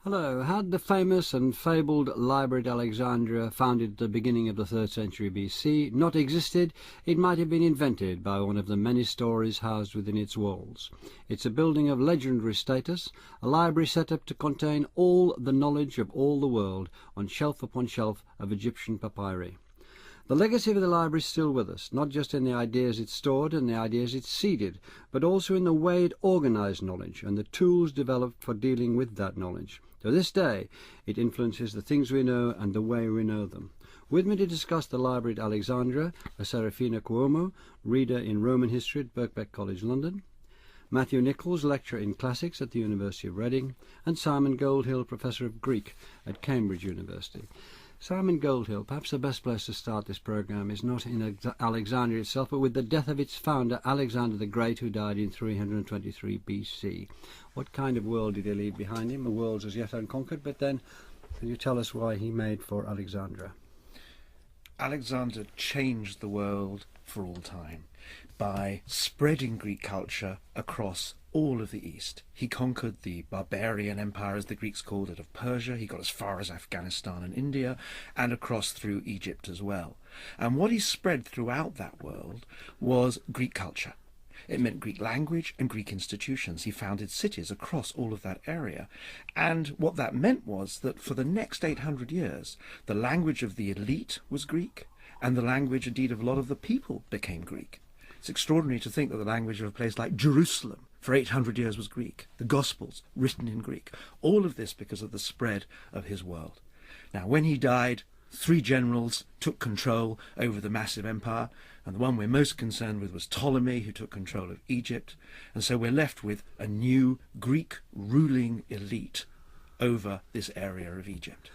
Hello. Had the famous and fabled Library at Alexandria, founded at the beginning of the 3rd century BC, not existed, it might have been invented by one of the many stories housed within its walls. It's a building of legendary status, a library set up to contain all the knowledge of all the world on shelf upon shelf of Egyptian papyri. The legacy of the library is still with us, not just in the ideas it stored and the ideas it seeded, but also in the way it organised knowledge and the tools developed for dealing with that knowledge. To this day, it influences the things we know and the way we know them. With me to discuss the library at Alexandria are Serafina Cuomo, reader in Roman history at Birkbeck College, London; Matthew Nichols, lecturer in classics at the University of Reading; and Simon Goldhill, professor of Greek at Cambridge University. Simon Goldhill, perhaps the best place to start this programme is not in Alexandria itself, but with the death of its founder, Alexander the Great, who died in 323 BC. What kind of world did he leave behind him? A world as yet unconquered, but then can you tell us why he made for Alexandria? Alexander changed the world for all time by spreading Greek culture across all of the East. He conquered the barbarian empire, as the Greeks called it, of Persia. He got as far as Afghanistan and India, and across through Egypt as well. And what he spread throughout that world was Greek culture. It meant Greek language and Greek institutions. He founded cities across all of that area. And what that meant was that for the next 800 years, the language of the elite was Greek, and the language, indeed, of a lot of the people became Greek. It's extraordinary to think that the language of a place like Jerusalem for 800 years was Greek. The Gospels written in Greek. All of this because of the spread of his world. Now, when he died, 3 generals took control over the massive empire, and the one we're most concerned with was Ptolemy, who took control of Egypt. And so we're left with a new Greek ruling elite over this area of Egypt.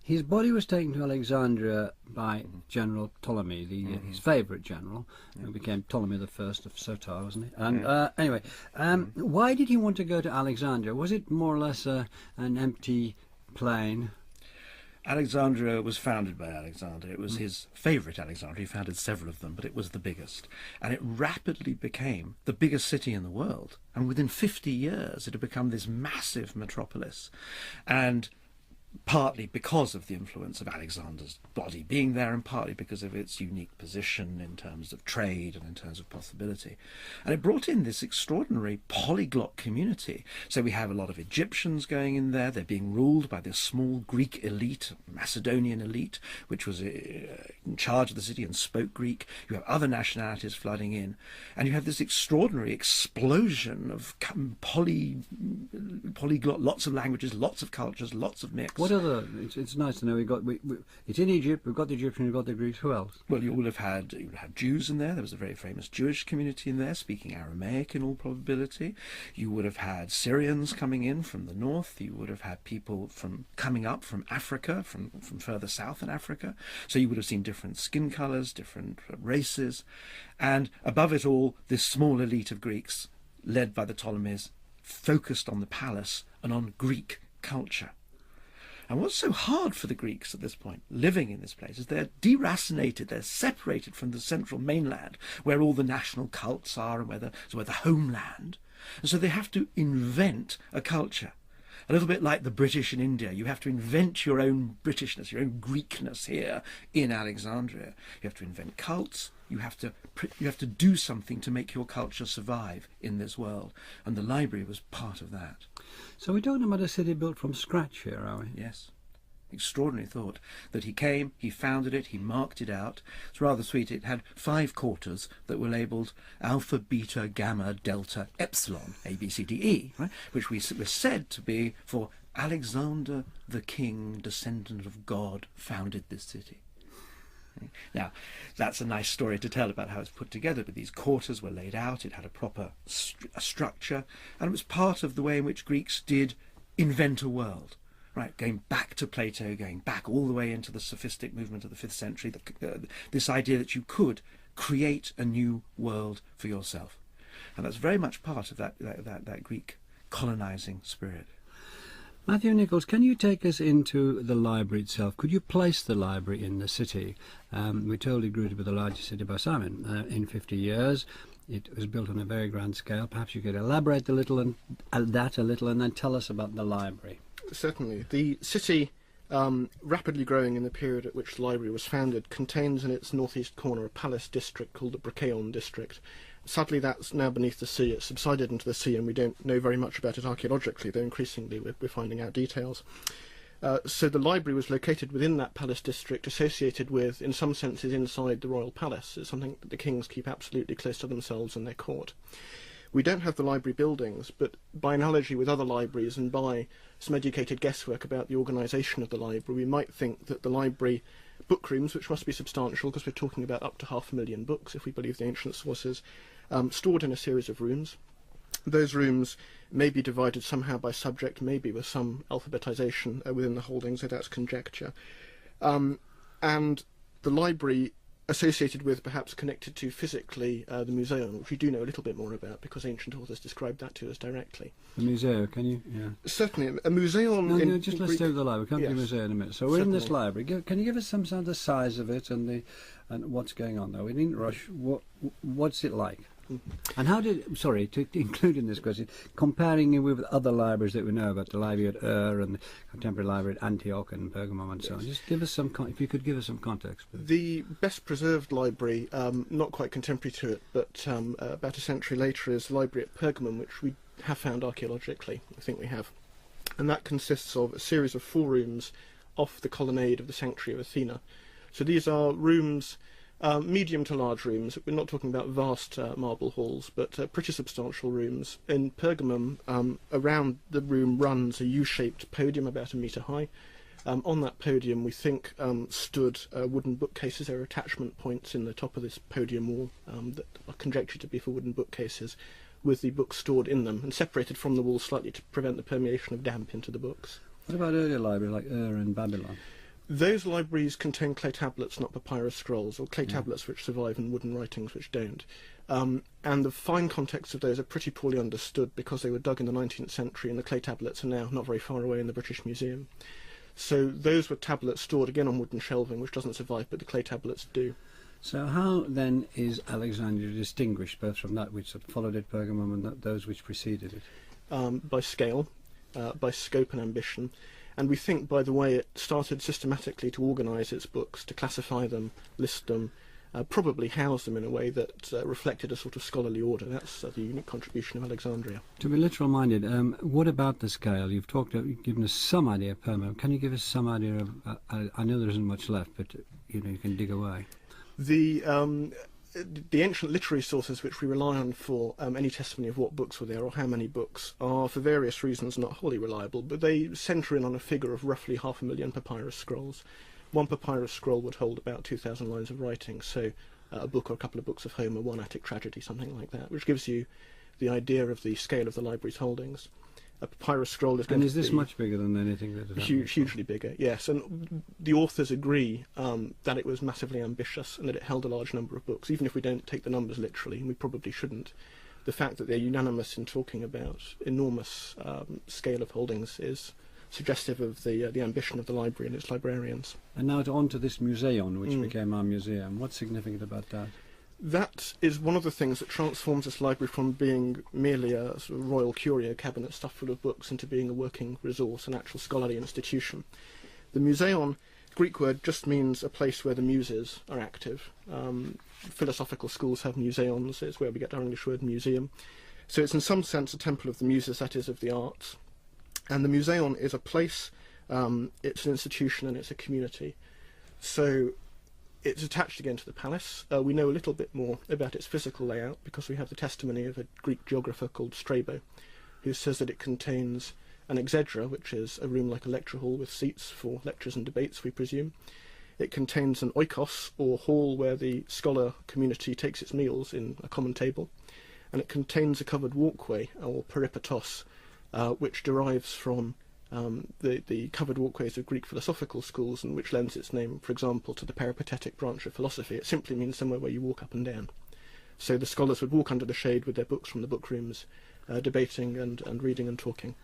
His body was taken to Alexandria by General Ptolemy, his favourite general, who became Ptolemy the First of Sotar, wasn't he? And anyway, why did he want to go to Alexandria? Was it more or less an empty plain? Alexandria was founded by Alexander. It was his favourite Alexandria. He founded several of them, but it was the biggest. And it rapidly became the biggest city in the world. And within 50 years, it had become this massive metropolis. And partly because of the influence of Alexander's body being there, and partly because of its unique position in terms of trade and in terms of possibility. And it brought in this extraordinary polyglot community. So we have a lot of Egyptians going in there. They're being ruled by this small Greek elite, Macedonian elite, which was in charge of the city and spoke Greek. You have other nationalities flooding in. And you have this extraordinary explosion of polyglot, lots of languages, lots of cultures, lots of mix. What other? It's nice to know it's in Egypt. We've got the Egyptians, we've got the Greeks. Who else? Well, you would have had Jews in there. There was a very famous Jewish community in there, speaking Aramaic in all probability. You would have had Syrians coming in from the north. You would have had people coming up from Africa, from further south in Africa. So you would have seen different skin colours, different races, and above it all, this small elite of Greeks, led by the Ptolemies, focused on the palace and on Greek culture. And what's so hard for the Greeks at this point, living in this place, is they're deracinated, they're separated from the central mainland, where all the national cults are and where the homeland. And so they have to invent a culture. A little bit like the British in India. You have to invent your own Britishness, your own Greekness here in Alexandria. You have to invent cults. You have to do something to make your culture survive in this world. And the library was part of that. So we're talking about a city built from scratch here, are we? Yes. Extraordinary thought that he came, he founded it, he marked it out. It's rather sweet. It had 5 quarters that were labelled Alpha, Beta, Gamma, Delta, Epsilon, A, B, C, D, E, right? Which were said to be for Alexander the King, descendant of God, founded this city. Now, that's a nice story to tell about how it's put together, but these quarters were laid out, it had a proper structure, and it was part of the way in which Greeks did invent a world. Right, going back to Plato, going back all the way into the sophistic movement of the 5th century, this idea that you could create a new world for yourself. And that's very much part of that Greek colonizing spirit. Matthew Nichols, can you take us into the library itself? Could you place the library in the city? We're told it grew to be the largest city by Simon in 50 years. It was built on a very grand scale. Perhaps you could elaborate a little and then tell us about the library. Certainly. The city, rapidly growing in the period at which the library was founded, contains in its northeast corner a palace district called the Brackeon district. Sadly, that's now beneath the sea. It's subsided into the sea, and we don't know very much about it archaeologically, though increasingly we're finding out details. So the library was located within that palace district, associated with, in some senses, inside the royal palace. It's something that the kings keep absolutely close to themselves and their court. We don't have the library buildings, but by analogy with other libraries and by some educated guesswork about the organisation of the library, we might think that the library book rooms, which must be substantial because we're talking about up to 500,000 books if we believe the ancient sources, stored in a series of rooms. Those rooms may be divided somehow by subject, maybe with some alphabetisation within the holdings, so that's conjecture. And the library associated with, perhaps connected to physically, the museum, which we do know a little bit more about because ancient authors described that to us directly. The museum, can you? Yeah. Certainly. A museum... No, just let's stay with the library. We'll come to the museum in a minute. So we're in this Certainly. library. Can you give us some sense of the size of it and what's going on there? We needn't rush. What's it like? And how did, sorry, to include in this question, comparing it with other libraries that we know about, the library at Ur and the contemporary library at Antioch and Pergamum and so on, just give us some, if you could give us some context. The best preserved library, not quite contemporary to it, but about a century later, is the library at Pergamum, which we have found archaeologically, I think we have. And that consists of a series of 4 rooms off the colonnade of the sanctuary of Athena. So these are rooms... medium to large rooms. We're not talking about vast marble halls, but pretty substantial rooms. In Pergamum, around the room runs a U-shaped podium about 1 metre high. On that podium, we think, stood wooden bookcases. There are attachment points in the top of this podium wall that are conjectured to be for wooden bookcases, with the books stored in them and separated from the wall slightly to prevent the permeation of damp into the books. What about earlier libraries like Ur and Babylon? Those libraries contain clay tablets, not papyrus scrolls, or clay tablets which survive and wooden writings which don't. And the fine context of those are pretty poorly understood because they were dug in the 19th century and the clay tablets are now not very far away in the British Museum. So those were tablets stored again on wooden shelving, which doesn't survive, but the clay tablets do. So how then is Alexandria distinguished both from that which sort of followed it, Pergamum, and those which preceded it? By scale, by scope and ambition. And we think, by the way, it started systematically to organise its books, to classify them, list them, probably house them in a way that reflected a sort of scholarly order. That's the unique contribution of Alexandria. To be literal-minded, what about the scale? You've given us some idea of Pergamum. Can you give us some idea of? I know there isn't much left, but you can dig away. The ancient literary sources which we rely on for any testimony of what books were there or how many books are, for various reasons, not wholly reliable, but they centre in on a figure of roughly 500,000 papyrus scrolls. One papyrus scroll would hold about 2,000 lines of writing, so a book or a couple of books of Homer, one Attic tragedy, something like that, which gives you the idea of the scale of the library's holdings. A papyrus scroll is going to be... And is this much bigger than anything that has happened? Hugely bigger, yes. And the authors agree that it was massively ambitious and that it held a large number of books, even if we don't take the numbers literally, and we probably shouldn't. The fact that they're unanimous in talking about enormous scale of holdings is suggestive of the ambition of the library and its librarians. And now on to this museum, which became our museum. What's significant about that? That is one of the things that transforms this library from being merely a sort of royal curio cabinet stuffed full of books into being a working resource, an actual scholarly institution. The museum, Greek word, just means a place where the muses are active. Philosophical schools have museums, it's where we get our English word museum. So it's in some sense a temple of the muses, that is, of the arts. And the museum is a place, it's an institution, and it's a community. So it's attached again to the palace. We know a little bit more about its physical layout because we have the testimony of a Greek geographer called Strabo, who says that it contains an exedra, which is a room like a lecture hall with seats for lectures and debates, we presume. It contains an oikos, or hall where the scholar community takes its meals in a common table. And it contains a covered walkway, or peripatos, which derives from the covered walkways of Greek philosophical schools, and which lends its name, for example, to the peripatetic branch of philosophy. It simply means somewhere where you walk up and down. So the scholars would walk under the shade with their books from the book rooms, debating and reading and talking.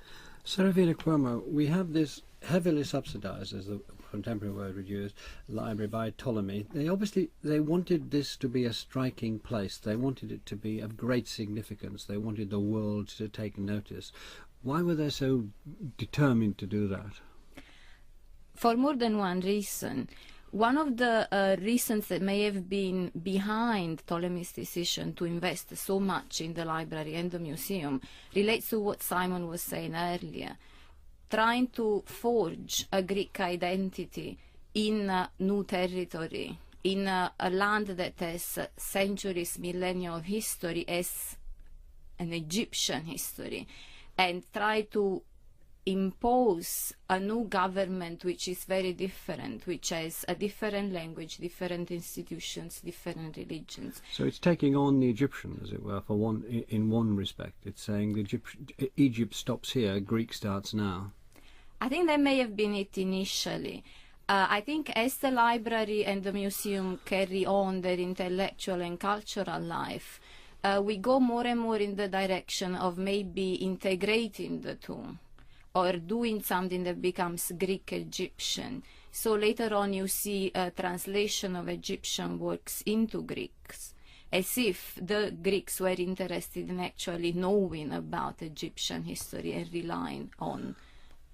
Serafina Cuomo, we have this heavily subsidised, as the contemporary word would use, library by Ptolemy. They wanted this to be a striking place. They wanted it to be of great significance. They wanted the world to take notice. Why were they so determined to do that? For more than one reason. One of the reasons that may have been behind Ptolemy's decision to invest so much in the library and the museum relates to what Simon was saying earlier. Trying to forge a Greek identity in a new territory, in a land that has centuries, millennia of history as an Egyptian history, and try to impose a new government which is very different, which has a different language, different institutions, different religions. So it's taking on the Egyptian, as it were, in one respect. It's saying Egypt stops here, Greek starts now. I think that may have been it initially. I think as the library and the museum carry on their intellectual and cultural life, we go more and more in the direction of maybe integrating the two, or doing something that becomes Greek-Egyptian. So later on you see a translation of Egyptian works into Greeks, as if the Greeks were interested in actually knowing about Egyptian history and relying on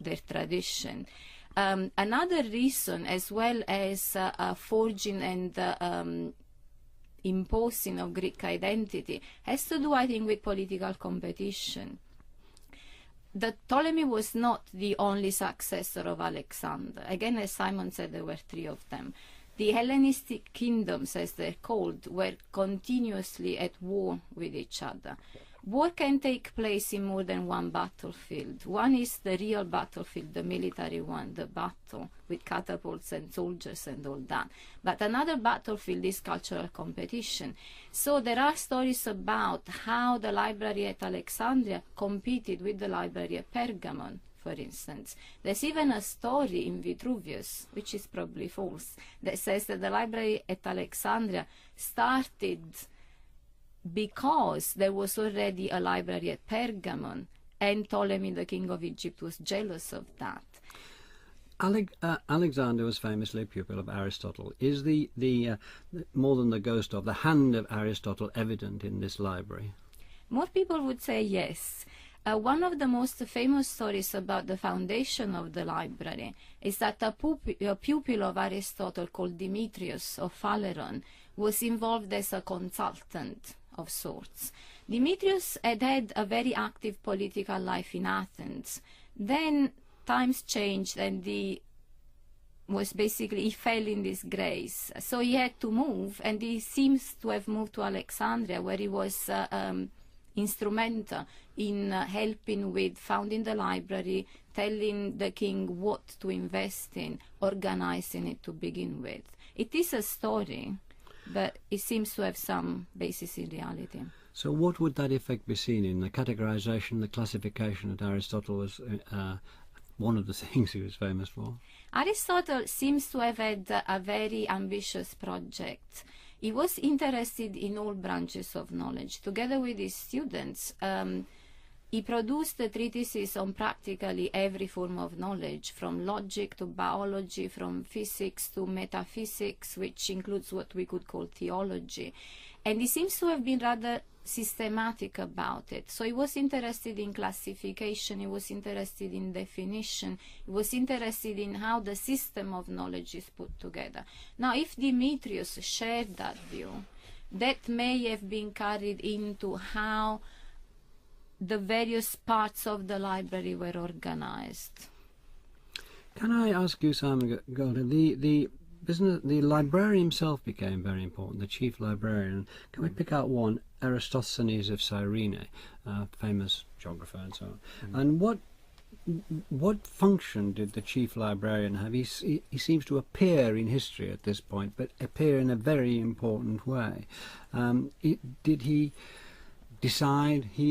their tradition. Another reason, as well as forging and imposing of Greek identity, has to do, I think, with political competition. The Ptolemy was not the only successor of Alexander. Again, as Simon said, there were three of them. The Hellenistic kingdoms, as they're called, were continuously at war with each other. War can take place in more than one battlefield. One is the real battlefield, the military one, the battle with catapults and soldiers and all that. But another battlefield is cultural competition. So there are stories about how the library at Alexandria competed with the library at Pergamon, for instance. There's even a story in Vitruvius, which is probably false, that says that the library at Alexandria started because there was already a library at Pergamon, and Ptolemy, the king of Egypt, was jealous of that. Alexander was famously a pupil of Aristotle. Is the more than the ghost of, the hand of Aristotle evident in this library? More people would say yes. One of the most famous stories about the foundation of the library is that a pupil of Aristotle called Demetrius of Phaleron was involved as a consultant of sorts. Demetrius had had a very active political life in Athens. Then times changed and he fell in disgrace. So he had to move, and he seems to have moved to Alexandria, where he was instrumental in helping with founding the library, telling the king what to invest in, organizing it to begin with. It is a story, but it seems to have some basis in reality. So what would that effect be seen in? The categorization, the classification that Aristotle was one of the things he was famous for? Aristotle seems to have had a very ambitious project. He was interested in all branches of knowledge. Together with his students, he produced treatises on practically every form of knowledge, from logic to biology, from physics to metaphysics, which includes what we could call theology. And he seems to have been rather systematic about it. So he was interested in classification, he was interested in definition, he was interested in how the system of knowledge is put together. Now, if Demetrius shared that view, that may have been carried into how the various parts of the library were organized. Can I ask you, Simon Golden, the librarian himself became very important, the chief librarian. Can we pick out one, Eratosthenes of Cyrene, famous geographer and so on? And what function did the chief librarian have? He seems to appear in history at this point, but appear in a very important way. Did he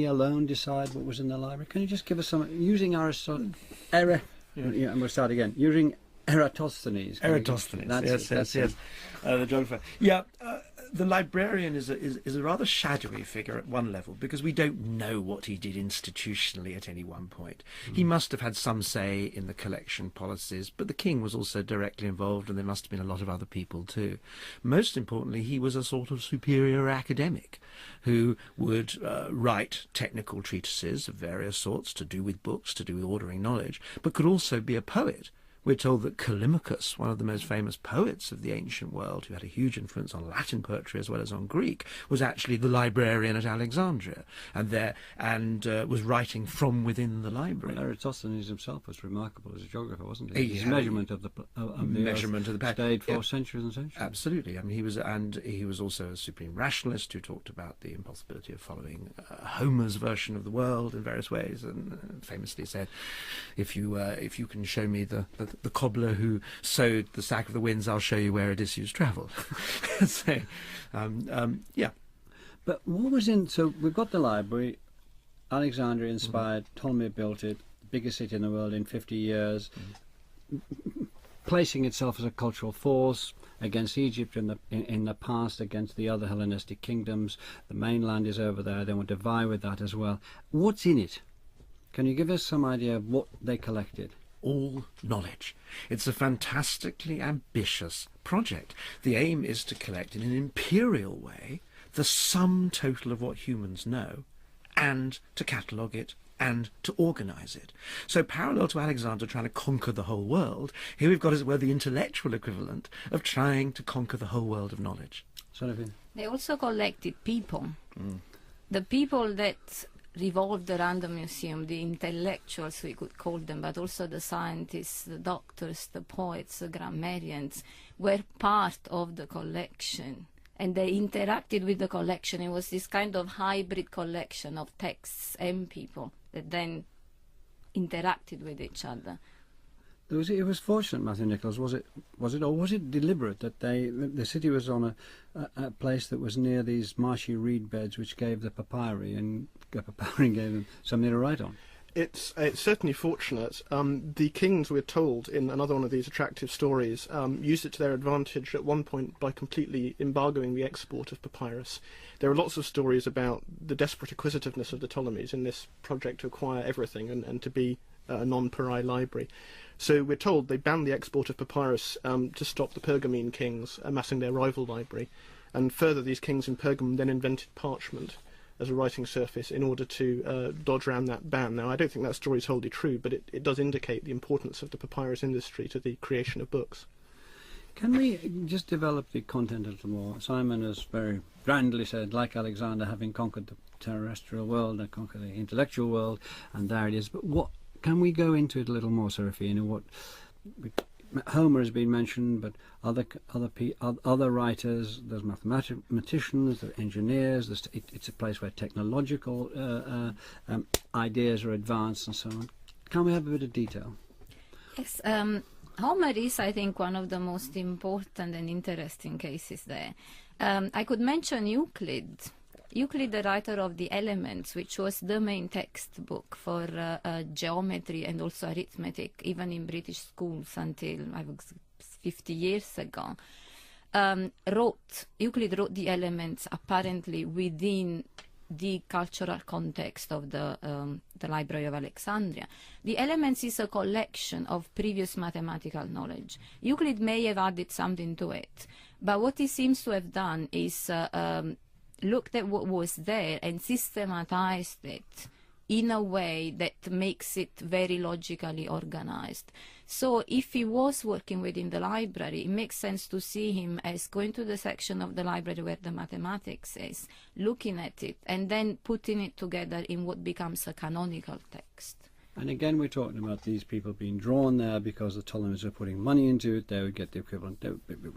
alone decide what was in the library? Can you just give us some, using Aristotle, and we'll start again, using Eratosthenes. Eratosthenes, yes, the geographer. the librarian is a rather shadowy figure at one level, because we don't know what he did institutionally at any one point. He must have had some say in the collection policies, but the king was also directly involved, and there must have been a lot of other people too. Most importantly, he was a sort of superior academic who would write technical treatises of various sorts to do with books, to do with ordering knowledge, but could also be a poet. We're told that Callimachus, one of the most famous poets of the ancient world, who had a huge influence on Latin poetry as well as on Greek, was actually the librarian at Alexandria, and was writing from within the library. Well, Eratosthenes himself was remarkable as a geographer, wasn't he? His had measurement of the measurement of the Earth stayed for centuries and centuries. Absolutely. I mean, he was also a supreme rationalist who talked about the impossibility of following Homer's version of the world in various ways, and famously said, if you can show me the cobbler who sewed the sack of the winds, I'll show you where Odysseus travelled. So, yeah. But what was in... So we've got the library, Alexandria inspired, Ptolemy built it, biggest city in the world in 50 years, placing itself as a cultural force against Egypt in the past, against the other Hellenistic kingdoms. The mainland is over there, they want to vie with that as well. What's in it? Can you give us some idea of what they collected? All knowledge. It's a fantastically ambitious project. The aim is to collect in an imperial way the sum total of what humans know, and to catalogue it and to organise it. So parallel to Alexander trying to conquer the whole world, here we've got, as it were, the intellectual equivalent of trying to conquer the whole world of knowledge. They also collected people. The people that revolved around the museum, the intellectuals we could call them, but also the scientists, the doctors, the poets, the grammarians, were part of the collection, and they interacted with the collection. It was this kind of hybrid collection of texts and people that then interacted with each other. It was fortunate, Matthew Nichols, was it, or was it deliberate that the city was on a place that was near these marshy reed beds, which gave the papyri, and the papyri gave them something to write on? It's certainly fortunate. The kings, we're told in another one of these attractive stories, used it to their advantage at one point by completely embargoing the export of papyrus. There are lots of stories about the desperate acquisitiveness of the Ptolemies in this project to acquire everything and to be a non-pari library. So we're told they banned the export of papyrus to stop the Pergamene kings amassing their rival library. And further, these kings in Pergamum then invented parchment as a writing surface in order to dodge around that ban. Now, I don't think that story is wholly true, but it does indicate the importance of the papyrus industry to the creation of books. Can we just develop the content a little more? Simon has very grandly said, like Alexander, having conquered the terrestrial world and conquered the intellectual world, and there it is. But what can we go into it a little more, Serafina? What Homer has been mentioned, but other writers. There's mathematicians, there are engineers. It's a place where technological ideas are advanced and so on. Can we have a bit of detail? Yes. Homer is, I think, one of the most important and interesting cases there. I could mention Euclid. Euclid, the writer of the Elements, which was the main textbook for geometry and also arithmetic, even in British schools until 50 years ago, Euclid wrote the Elements apparently within the cultural context of the Library of Alexandria. The Elements is a collection of previous mathematical knowledge. Euclid may have added something to it, but what he seems to have done is looked at what was there and systematized it in a way that makes it very logically organized. So if he was working within the library, it makes sense to see him as going to the section of the library where the mathematics is, looking at it, and then putting it together in what becomes a canonical text. And again, we're talking about these people being drawn there because the Ptolemies are putting money into it. They would get the equivalent, they would be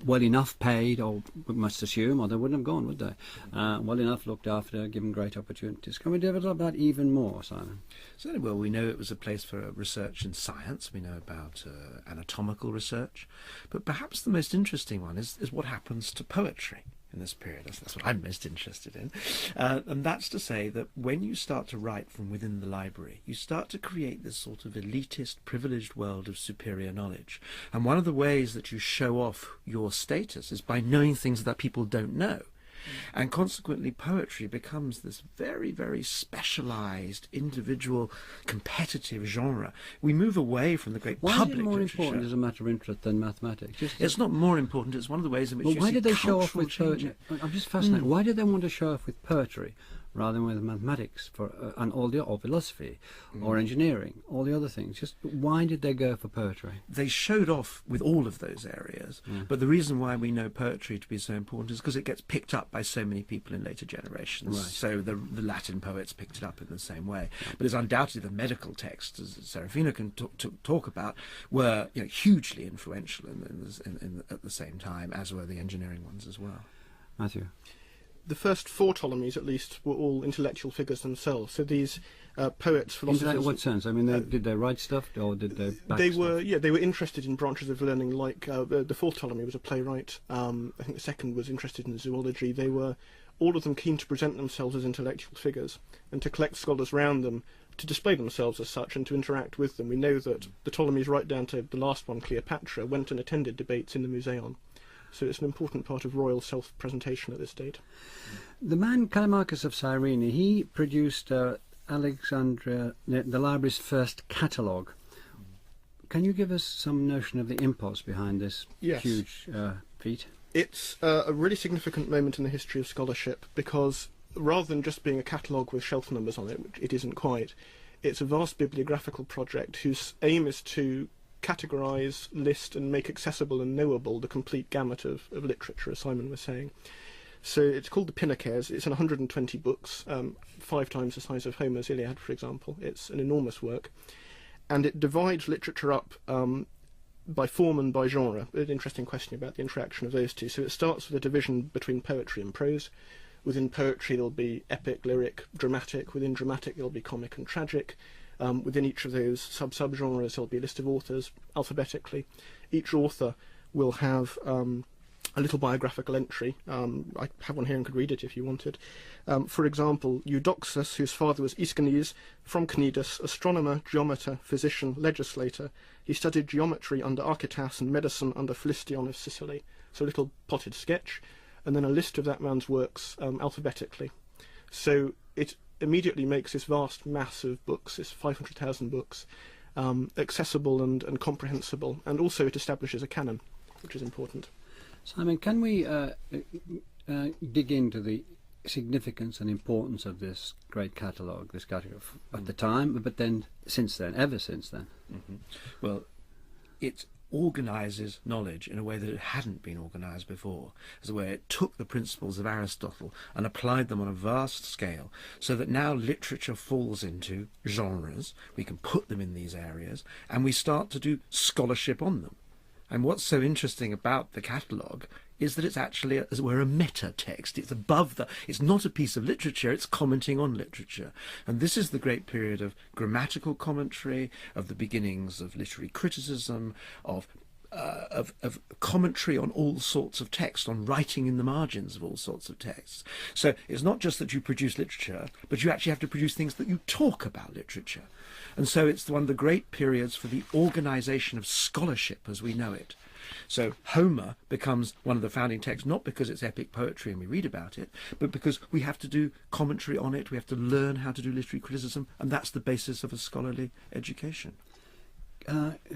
well enough paid, or we must assume, or they wouldn't have gone, would they? Well enough looked after, given great opportunities. Can we develop that even more, Simon? Certainly. Well, we know it was a place for research in science. We know about anatomical research. But perhaps the most interesting one is what happens to poetry. in this period. That's what I'm most interested in. And that's to say that when you start to write from within the library, you start to create this sort of elitist, privileged world of superior knowledge. And one of the ways that you show off your status is by knowing things that people don't know. And consequently, poetry becomes this very, very specialised, individual, competitive genre. We move away from the great Why public is it more literature. important as a matter of interest than mathematics? It's not more important. It's one of the ways in which you why see did they show off cultural with poetry? changes. I'm just fascinated. Why did they want to show off with poetry rather than with mathematics and all the or philosophy or engineering, all the other things? Just why did they go for poetry? They showed off with all of those areas, but the reason why we know poetry to be so important is because it gets picked up by so many people in later generations. Right. So the Latin poets picked it up in the same way. But it's undoubtedly the medical texts, as Serafina can talk about, were hugely influential at the same time, as were the engineering ones as well. Matthew? The first 4 Ptolemies, at least, were all intellectual figures themselves. So these poets, philosophers... In what sense? I mean, did they write stuff, or did they back They stuff? were, they were interested in branches of learning, like the 4th Ptolemy was a playwright. I think the second was interested in zoology. They were, all of them, keen to present themselves as intellectual figures and to collect scholars round them, to display themselves as such and to interact with them. We know that the Ptolemies, right down to the last one, Cleopatra, went and attended debates in the Museon. So it's an important part of royal self-presentation at this date. The man Callimachus of Cyrene, he produced Alexandria, the library's first catalogue. Can you give us some notion of the impulse behind this huge feat? It's a really significant moment in the history of scholarship because rather than just being a catalogue with shelf numbers on it, which it isn't quite, it's a vast bibliographical project whose aim is to categorise, list and make accessible and knowable the complete gamut of literature, as Simon was saying. So it's called the Pinacares. It's in 120 books, 5 times the size of Homer's Iliad, for example. It's an enormous work. And it divides literature up by form and by genre. An interesting question about the interaction of those two. So it starts with a division between poetry and prose. Within poetry there'll be epic, lyric, dramatic. Within dramatic there'll be comic and tragic. Within each of those sub-genres there'll be a list of authors alphabetically. Each author will have a little biographical entry. I have one here and could read it if you wanted. For example, Eudoxus, whose father was Aeschines, from Cnidus, astronomer, geometer, physician, legislator. He studied geometry under Archytas and medicine under Philistion of Sicily. So a little potted sketch, and then a list of that man's works alphabetically. So it immediately makes this vast mass of books, this 500,000 books, accessible and comprehensible, and also it establishes a canon, which is important. Simon, can we dig into the significance and importance of this great catalogue, at the time, but then ever since then? Mm-hmm. Well, it organises knowledge in a way that it hadn't been organised before, as a way it took the principles of Aristotle and applied them on a vast scale, so that now literature falls into genres. We can put them in these areas, and we start to do scholarship on them. And what's so interesting about the catalogue is that it's actually, as it were, a meta-text. It's above it's not a piece of literature, it's commenting on literature. And this is the great period of grammatical commentary, of the beginnings of literary criticism, of commentary on all sorts of text, on writing in the margins of all sorts of texts. So it's not just that you produce literature, but you actually have to produce things that you talk about literature. And so it's one of the great periods for the organisation of scholarship as we know it. So Homer becomes one of the founding texts, not because it's epic poetry and we read about it, but because we have to do commentary on it, we have to learn how to do literary criticism, and that's the basis of a scholarly education.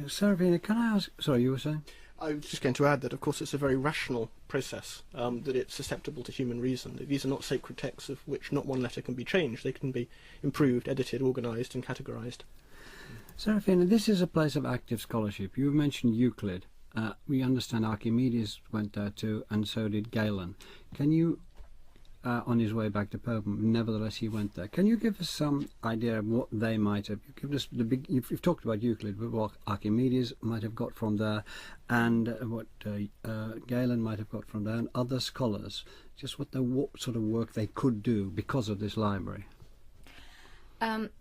Serafina, can I ask... Sorry, you were saying? I was just going to add that, of course, it's a very rational process, that it's susceptible to human reason. These are not sacred texts of which not one letter can be changed. They can be improved, edited, organised and categorised. Serafina, this is a place of active scholarship. You mentioned Euclid. We understand Archimedes went there too, and so did Galen. Can you, on his way back to Popen, nevertheless he went there. Can you give us some idea of what they might have? You've talked about Euclid, but what Archimedes might have got from there, and what Galen might have got from there, and other scholars. Just what sort of work they could do because of this library.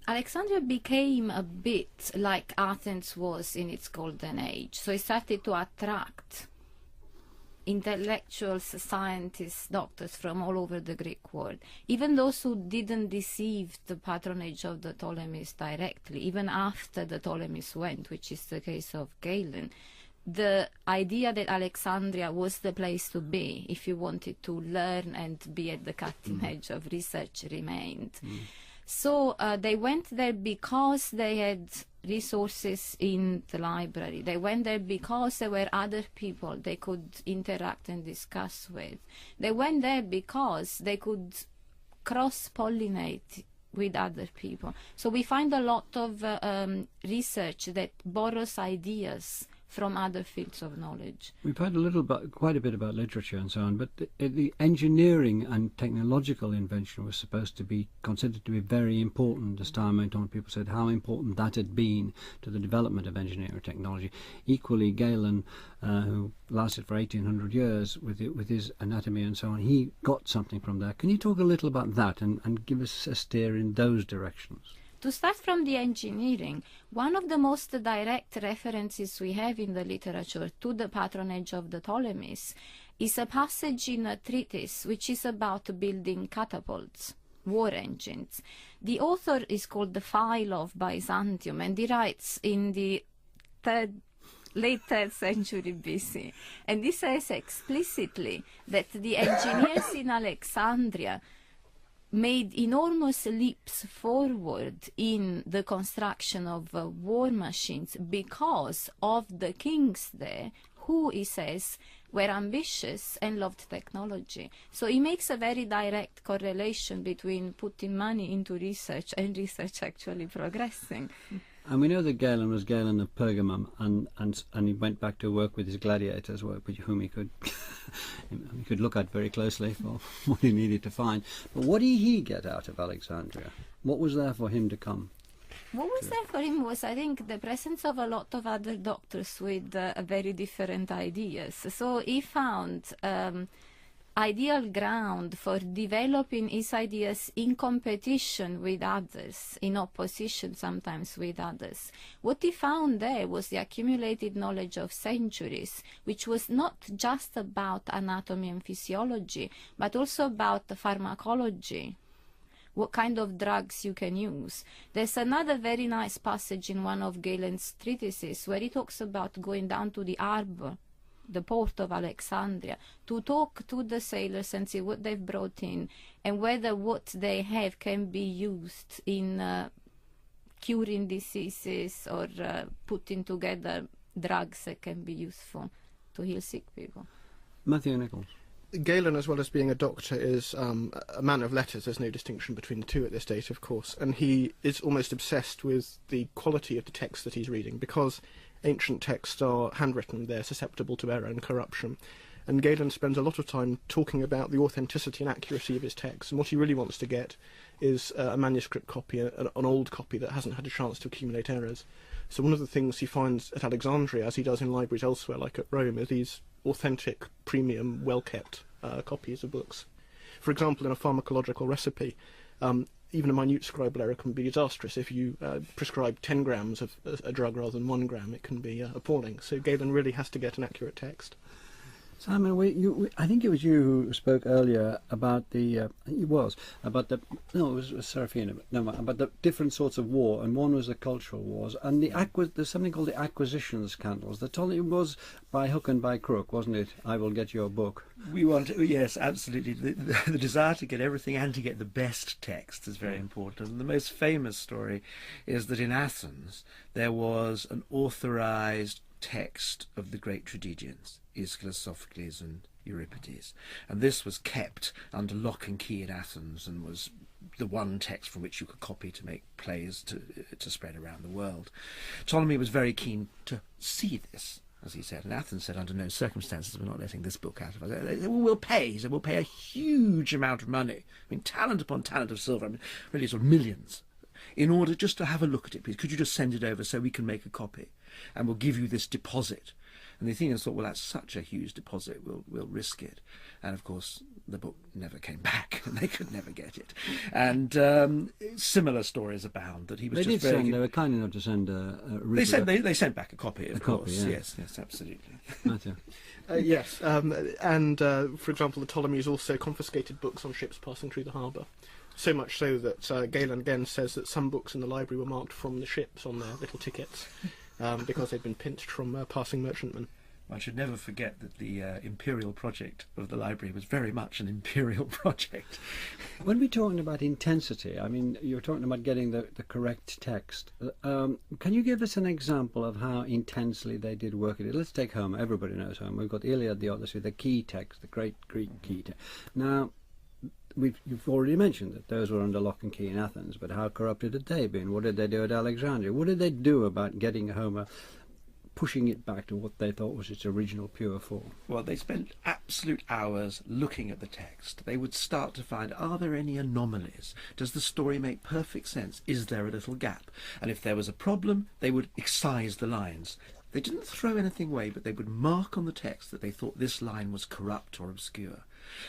Alexandria became a bit like Athens was in its golden age, so it started to attract intellectuals, scientists, doctors from all over the Greek world, even those who didn't receive the patronage of the Ptolemies directly, even after the Ptolemies went, which is the case of Galen, the idea that Alexandria was the place to be if you wanted to learn and be at the cutting edge of research remained. So they went there because they had resources in the library. They went there because there were other people they could interact and discuss with. They went there because they could cross-pollinate with other people. So we find a lot of research that borrows ideas from other fields of knowledge. We've heard quite a bit about literature and so on, but the engineering and technological invention was supposed to be considered to be very important as time went on. People said how important that had been to the development of engineering technology. Equally, Galen, who lasted for 1800 years with his anatomy and so on, he got something from there. Can you talk a little about that and give us a steer in those directions? To start from the engineering, one of the most direct references we have in the literature to the patronage of the Ptolemies is a passage in a treatise which is about building catapults, war engines. The author is called the Philo of Byzantium, and he writes in the late 3rd century BC. And he says explicitly that the engineers in Alexandria made enormous leaps forward in the construction of war machines because of the kings there, who, he says, were ambitious and loved technology. So he makes a very direct correlation between putting money into research and research actually progressing. And we know that Galen was Galen of Pergamum, and he went back to work with his gladiators, whom he could he could look at very closely for what he needed to find. But what did he get out of Alexandria? What was there for him to come? What was there for him was, I think, the presence of a lot of other doctors with very different ideas. So he found ideal ground for developing his ideas in competition with others, in opposition sometimes with others. What he found there was the accumulated knowledge of centuries, which was not just about anatomy and physiology, but also about the pharmacology, what kind of drugs you can use. There's another very nice passage in one of Galen's treatises where he talks about going down to the harbour, the port of Alexandria, to talk to the sailors and see what they've brought in and whether what they have can be used in curing diseases or putting together drugs that can be useful to heal sick people. Matthew Nichols. Galen, as well as being a doctor, is a man of letters. There's no distinction between the two at this date, of course, and he is almost obsessed with the quality of the text that he's reading, because ancient texts are handwritten, they're susceptible to error and corruption. And Galen spends a lot of time talking about the authenticity and accuracy of his text, and what he really wants to get is a manuscript copy, an old copy that hasn't had a chance to accumulate errors. So one of the things he finds at Alexandria, as he does in libraries elsewhere, like at Rome, is these authentic, premium, well-kept copies of books. For example, in a pharmacological recipe, even a minute scribal error can be disastrous. If you prescribe 10 grams of a drug rather than 1 gram, it can be appalling. So Galen really has to get an accurate text. Simon, I think it was you who spoke earlier about the about the different sorts of war, and one was the cultural wars, and there's something called the acquisition scandals. It was by hook and by crook, wasn't it? I will get your book. Yes, absolutely. The desire to get everything and to get the best text is very important. And the most famous story is that in Athens there was an authorized text of the great tragedians, Aeschylus, Sophocles and Euripides, and this was kept under lock and key in Athens and was the one text from which you could copy to make plays to spread around the world. Ptolemy was very keen to see this, as he said, and Athens said, under no circumstances we're not letting this book out of us. They said, well, we'll pay. He said, we'll pay a huge amount of money. I mean, talent upon talent of silver, really sort of millions. in order just to have a look at it, please. Could you just send it over so we can make a copy? And we'll give you this deposit. And the Athenians thought, well, that's such a huge deposit, we'll risk it. And of course, the book never came back, and they could never get it. And similar stories abound that he was They were kind enough to send a they sent back a copy, of course. Yeah. Yes, absolutely. Matthew. Yes, for example, the Ptolemies also confiscated books on ships passing through the harbour. So much so that Galen again says that some books in the library were marked from the ships on their little tickets because they'd been pinched from passing merchantmen. One should never forget that the imperial project of the library was very much an imperial project. When we're talking about intensity, I mean, you're talking about getting the correct text. Can you give us an example of how intensely they did work at it? Let's take Homer. Everybody knows Homer. We've got the Iliad, the Odyssey, the key text, the great Greek key text. Now, you've already mentioned that those were under lock and key in Athens, but how corrupted had they been? What did they do at Alexandria? What did they do about getting Homer, pushing it back to what they thought was its original pure form? Well, they spent absolute hours looking at the text. They would start to find, are there any anomalies? Does the story make perfect sense? Is there a little gap? And if there was a problem, they would excise the lines. They didn't throw anything away, but they would mark on the text that they thought this line was corrupt or obscure.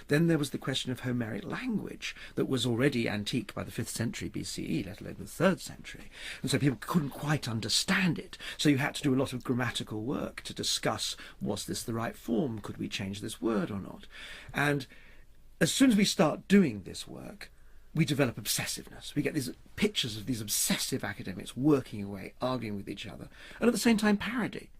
Then there was the question of Homeric language that was already antique by the 5th century BCE, let alone the 3rd century. And so people couldn't quite understand it. So you had to do a lot of grammatical work to discuss, was this the right form? Could we change this word or not? And as soon as we start doing this work, we develop obsessiveness. We get these pictures of these obsessive academics working away, arguing with each other, and at the same time parody.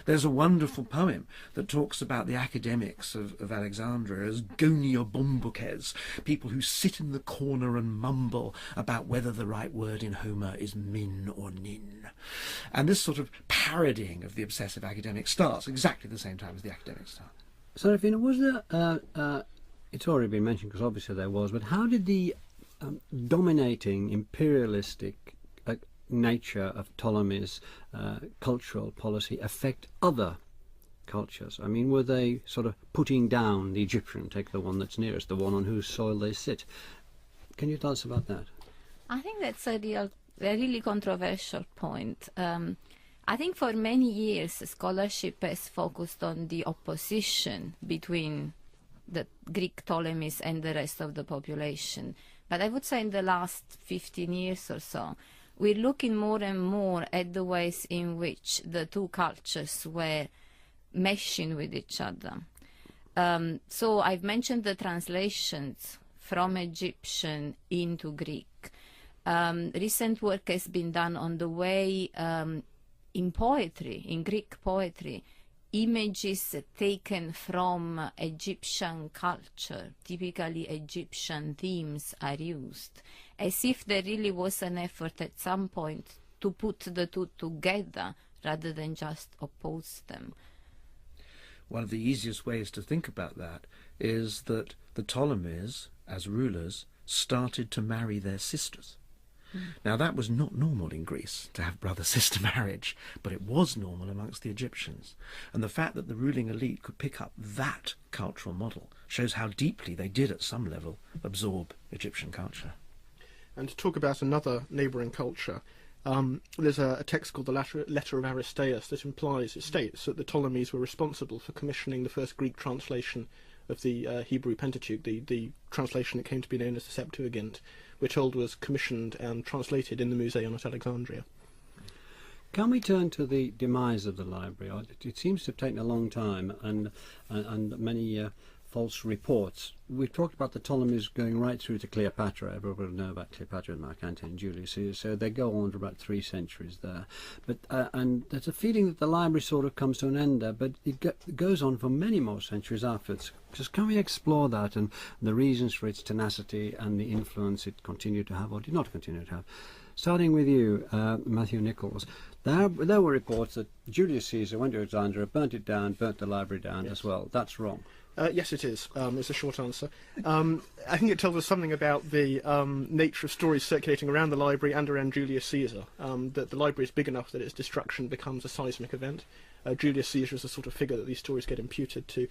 There's a wonderful poem that talks about the academics of Alexandria as goniobomboukes, people who sit in the corner and mumble about whether the right word in Homer is min or nin. And this sort of parodying of the obsessive academic starts exactly the same time as the academics start. Serafina, was there, it's already been mentioned because obviously there was, but how did the dominating imperialistic nature of Ptolemy's cultural policy affect other cultures? I mean, were they sort of putting down the Egyptian, take the one that's nearest, the one on whose soil they sit? Can you tell us about that? I think that's a really controversial point. I think for many years scholarship has focused on the opposition between the Greek Ptolemies and the rest of the population. But I would say in the last 15 years or so, we're looking more and more at the ways in which the two cultures were meshing with each other. So I've mentioned the translations from Egyptian into Greek. Recent work has been done on the way in poetry, in Greek poetry, images taken from Egyptian culture, typically Egyptian themes, are used, as if there really was an effort at some point to put the two together rather than just oppose them. One of the easiest ways to think about that is that the Ptolemies, as rulers, started to marry their sisters. Now, that was not normal in Greece, to have brother-sister marriage, but it was normal amongst the Egyptians. And the fact that the ruling elite could pick up that cultural model shows how deeply they did, at some level, absorb Egyptian culture. And to talk about another neighbouring culture, there's a text called the Letter of Aristeas that states that the Ptolemies were responsible for commissioning the first Greek translation of the Hebrew Pentateuch, the translation that came to be known as the Septuagint, we're told was commissioned and translated in the Museum at Alexandria. Can we turn to the demise of the library? It seems to have taken a long time and many false reports. We've talked about the Ptolemies going right through to Cleopatra. Everybody will know about Cleopatra and Mark Antony and Julius Caesar, so they go on for about 3 centuries there. But and there's a feeling that the library sort of comes to an end there, but it goes on for many more centuries afterwards. Just can we explore that and the reasons for its tenacity and the influence it continued to have or did not continue to have? Starting with you, Matthew Nichols, there were reports that Julius Caesar went to Alexandria, burnt it down, burnt the library down as well. That's wrong. Yes, it is. It's a short answer. I think it tells us something about the nature of stories circulating around the library and around Julius Caesar, that the library is big enough that its destruction becomes a seismic event. Julius Caesar is the sort of figure that these stories get imputed to.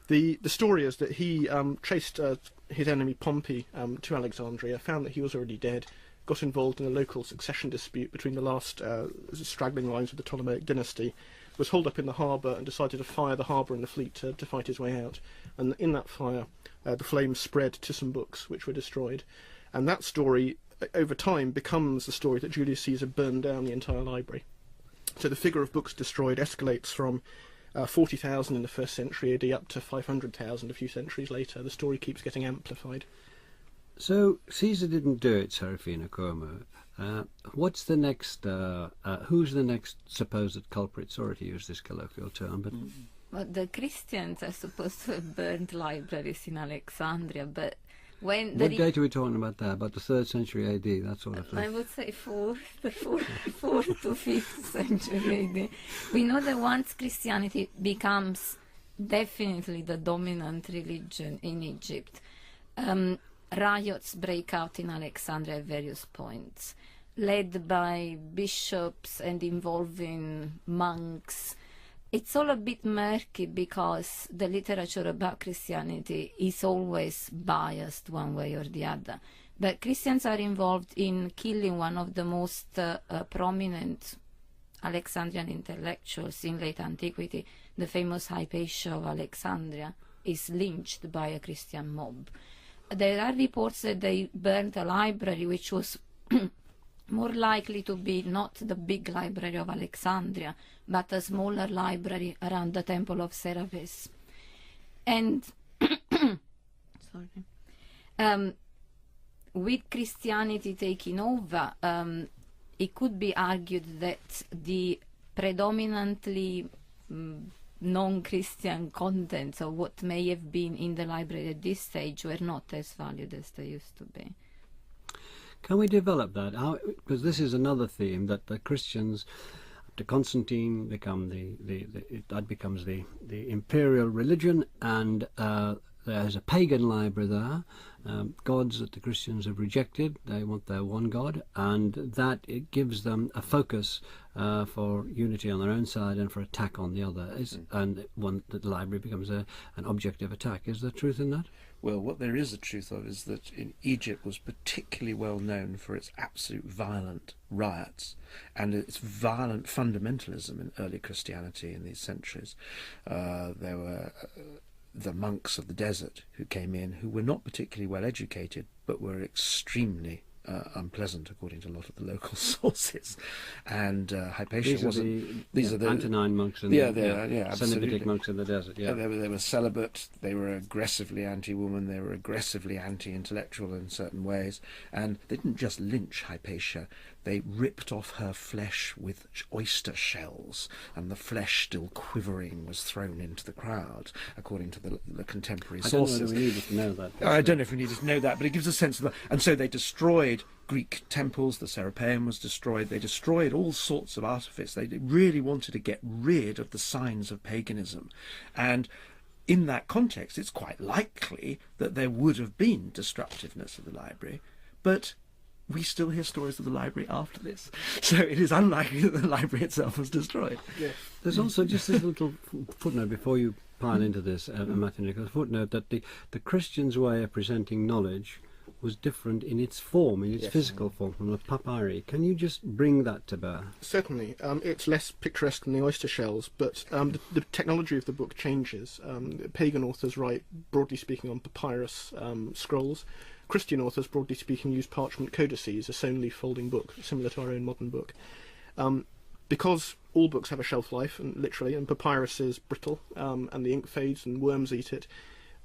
The story is that he chased his enemy Pompey to Alexandria, found that he was already dead, got involved in a local succession dispute between the last straggling lines of the Ptolemaic dynasty, was holed up in the harbour and decided to fire the harbour and the fleet to fight his way out. And in that fire, the flames spread to some books, which were destroyed. And that story, over time, becomes the story that Julius Caesar burned down the entire library. So the figure of books destroyed escalates from 40,000 in the 1st century AD up to 500,000 a few centuries later. The story keeps getting amplified. So Caesar didn't do it, Serafina Como. What's the next? Who's the next supposed culprit? Sorry to use this colloquial term, but Well, the Christians are supposed to have burnt libraries in Alexandria, but when what date are we talking about there? About the 3rd century AD, that sort of thing. I would say the 4th to 5th century AD. We know that once Christianity becomes definitely the dominant religion in Egypt, riots break out in Alexandria at various points, led by bishops and involving monks. It's all a bit murky because the literature about Christianity is always biased one way or the other. But Christians are involved in killing one of the most prominent Alexandrian intellectuals in late antiquity. The famous Hypatia of Alexandria is lynched by a Christian mob. There are reports that they burnt a library which was more likely to be not the big library of Alexandria, but a smaller library around the Temple of Serapis. And with Christianity taking over, it could be argued that the predominantly non-Christian contents of what may have been in the library at this stage were not as valued as they used to be. Can we develop that? Because this is another theme that the Christians, after Constantine, become that becomes the imperial religion, and there's a pagan library there, gods that the Christians have rejected. They want their one God, and that it gives them a focus for unity on their own side and for attack on the other. And the library becomes an object of attack. Is there truth in that? Well, what there is a truth of is that in Egypt was particularly well known for its absolute violent riots and its violent fundamentalism in early Christianity in these centuries. There were the monks of the desert who came in, who were not particularly well educated, but were extremely unpleasant, according to a lot of the local sources. And Hypatia wasn't. These are the Antonine monks and Cenobitic monks in the desert. Yeah, they were celibate. They were aggressively anti-woman. They were aggressively anti-intellectual in certain ways. And they didn't just lynch Hypatia. They ripped off her flesh with oyster shells, and the flesh, still quivering, was thrown into the crowd, according to the contemporary sources. I don't know if we needed to know that. I don't know if we needed to know that, but it gives a sense of that. And so they destroyed Greek temples. The Serapeum was destroyed. They destroyed all sorts of artifice. They really wanted to get rid of the signs of paganism. And in that context, it's quite likely that there would have been destructiveness of the library, but we still hear stories of the library after this. So it is unlikely that the library itself was destroyed. Yes. There's also just this little footnote before you pile into this, Matthew Nicholas, footnote that the Christians' way of presenting knowledge was different in its form, in its physical form, from the papyri. Can you just bring that to bear? Certainly. It's less picturesque than the oyster shells, but the technology of the book changes. Pagan authors write, broadly speaking, on papyrus scrolls. Christian authors, broadly speaking, use parchment codices, a sewn-leaf folding book, similar to our own modern book. Because all books have a shelf life, and literally, and papyrus is brittle, and the ink fades and worms eat it,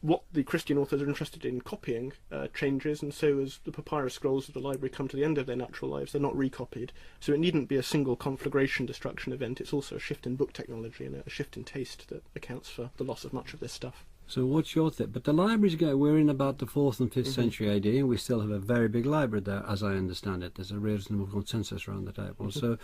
what the Christian authors are interested in copying changes, and so as the papyrus scrolls of the library come to the end of their natural lives, they're not recopied. So it needn't be a single conflagration destruction event, it's also a shift in book technology and a shift in taste that accounts for the loss of much of this stuff. So what's your thing? But the libraries we're in about the 4th and 5th century AD, and we still have a very big library there, as I understand it. There's a reasonable consensus around the table. So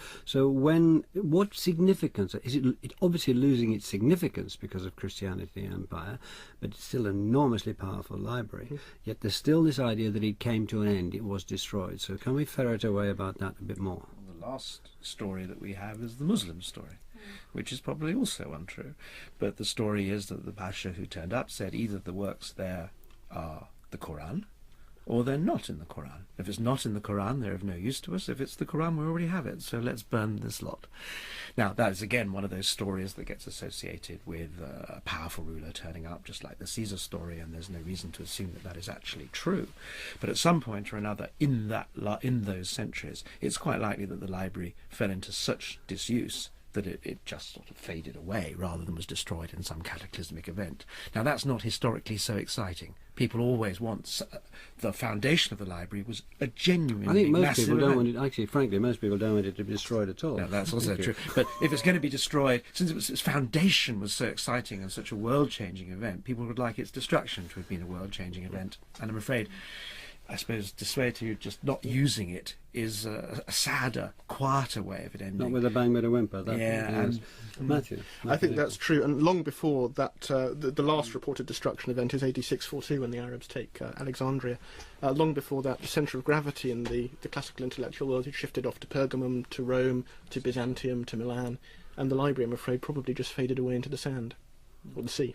what significance, is it obviously losing its significance because of Christianity and empire, but it's still an enormously powerful library. Yet there's still this idea that it came to an end, it was destroyed. So can we ferret away about that a bit more? The last story that we have is the Muslim story, which is probably also untrue. But the story is that the Pasha who turned up said either the works there are the Quran or they're not in the Quran. If it's not in the Quran, they're of no use to us. If it's the Quran, we already have it, so let's burn this lot. Now, that is again one of those stories that gets associated with a powerful ruler turning up, just like the Caesar story, and there's no reason to assume that that is actually true. But at some point or another in those centuries, it's quite likely that the library fell into such disuse that it just sort of faded away rather than was destroyed in some cataclysmic event. Now, that's not historically so exciting. People always want the foundation of the library was a genuinely I think most massive people don't event. want it, actually, frankly, most people don't want it to be destroyed at all. No, that's also true. But if it's going to be destroyed, since its foundation was so exciting and such a world-changing event, people would like its destruction to have been a world-changing event. And I'm afraid, I suppose, dissuade to just not using it is a sadder, quieter way of it ending. Not with a bang, but a whimper. That and Matthew. I think that's true, and long before that, the last reported destruction event is AD 642 when the Arabs take Alexandria. Long before that, the centre of gravity in the classical intellectual world had shifted off to Pergamum, to Rome, to Byzantium, to Milan, and the library, I'm afraid, probably just faded away into the sand, or the sea.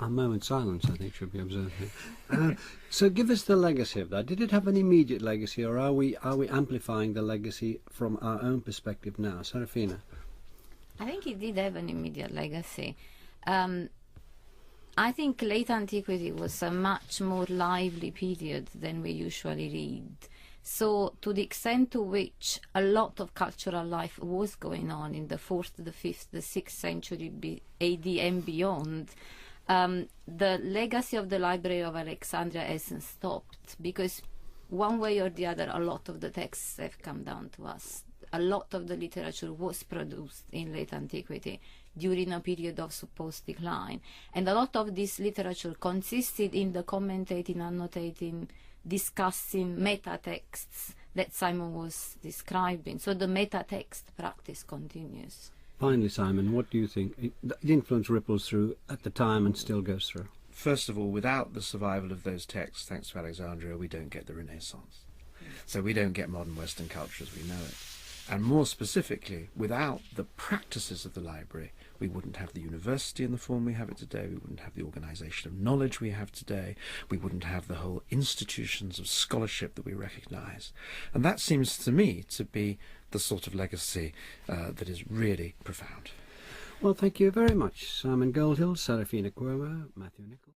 A moment's silence, I think, should be observed here. So give us the legacy of that. Did it have an immediate legacy, or are we amplifying the legacy from our own perspective now? Serafina? I think it did have an immediate legacy. I think late antiquity was a much more lively period than we usually read. So to the extent to which a lot of cultural life was going on in the 4th, the 5th, the 6th century AD and beyond, the legacy of the Library of Alexandria hasn't stopped, because one way or the other a lot of the texts have come down to us. A lot of the literature was produced in late antiquity during a period of supposed decline, and a lot of this literature consisted in the commentating, annotating, discussing meta texts that Simon was describing. So the meta text practice continues. Finally, Simon, what do you think? The influence ripples through at the time and still goes through. First of all, without the survival of those texts, thanks to Alexandria, we don't get the Renaissance. So we don't get modern Western culture as we know it. And more specifically, without the practices of the library, we wouldn't have the university in the form we have it today, we wouldn't have the organisation of knowledge we have today, we wouldn't have the whole institutions of scholarship that we recognise. And that seems to me to be the sort of legacy that is really profound. Well, thank you very much, Simon Goldhill, Serafina Cuomo, Matthew Nicol.